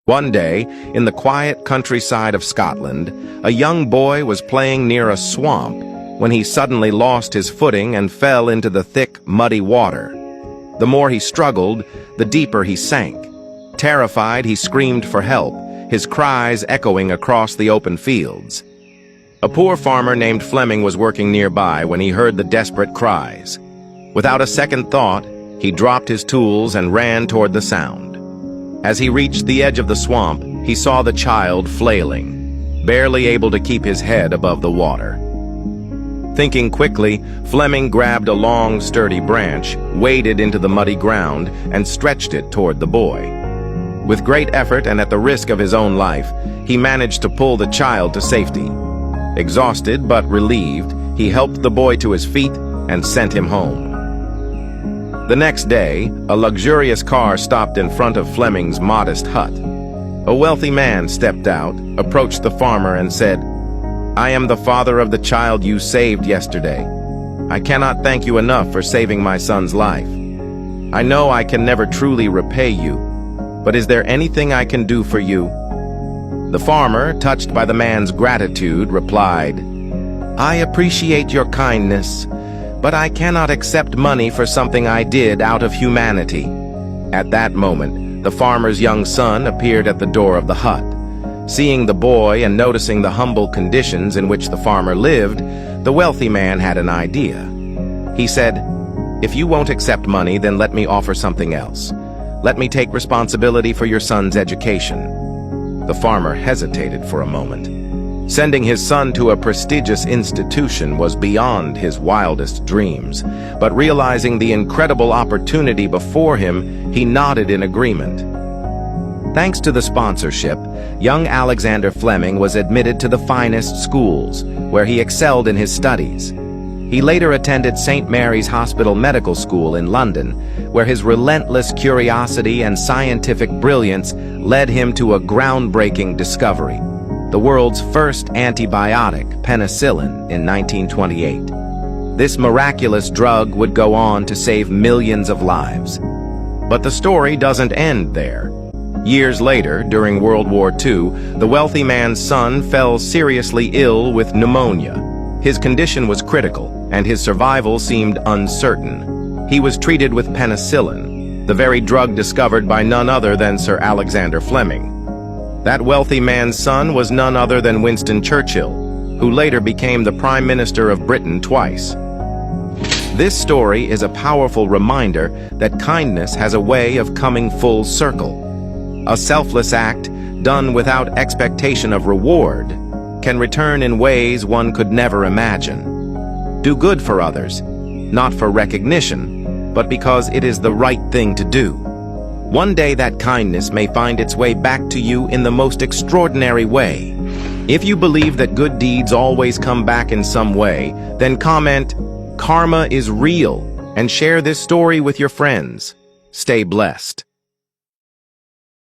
One day, in the quiet countryside of Scotland, a young boy was playing near a swamp when he suddenly lost his footing and fell into the thick, muddy water. The more he struggled, the deeper he sank. Terrified, he screamed for help, his cries echoing across the open fields. A poor farmer named Fleming was working nearby when he heard the desperate cries. Without a second thought, he dropped his tools and ran toward the sound. As he reached the edge of the swamp, he saw the child flailing, barely able to keep his head above the water. Thinking quickly, Fleming grabbed a long, sturdy branch, waded into the muddy ground, and stretched it toward the boy. With great effort and at the risk of his own life, he managed to pull the child to safety. Exhausted but relieved, he helped the boy to his feet and sent him home. The next day, a luxurious car stopped in front of Fleming's modest hut. A wealthy man stepped out, approached the farmer, and said, "I am the father of the child you saved yesterday. I cannot thank you enough for saving my son's life. I know I can never truly repay you, but is there anything I can do for you?" The farmer, touched by the man's gratitude, replied, "I appreciate your kindness, but I cannot accept money for something I did out of humanity." At that moment, the farmer's young son appeared at the door of the hut. Seeing the boy and noticing the humble conditions in which the farmer lived, the wealthy man had an idea. He said, "If you won't accept money, then let me offer something else. Let me take responsibility for your son's education." The farmer hesitated for a moment. Sending his son to a prestigious institution was beyond his wildest dreams, but realizing the incredible opportunity before him, he nodded in agreement. Thanks to the sponsorship, young Alexander Fleming was admitted to the finest schools, where he excelled in his studies. He later attended St. Mary's Hospital Medical School in London, where his relentless curiosity and scientific brilliance led him to a groundbreaking discovery: the world's first antibiotic, penicillin, in 1928. This miraculous drug would go on to save millions of lives. But the story doesn't end there. Years later, during World War II, the wealthy man's son fell seriously ill with pneumonia. His condition was critical, and his survival seemed uncertain. He was treated with penicillin, the very drug discovered by none other than Sir Alexander Fleming. That wealthy man's son was none other than Winston Churchill, who later became the Prime Minister of Britain twice. This story is a powerful reminder that kindness has a way of coming full circle. A selfless act, done without expectation of reward, can return in ways one could never imagine. Do good for others, not for recognition, but because it is the right thing to do. One day that kindness may find its way back to you in the most extraordinary way. If you believe that good deeds always come back in some way, then comment, "Karma is real," and share this story with your friends. Stay blessed.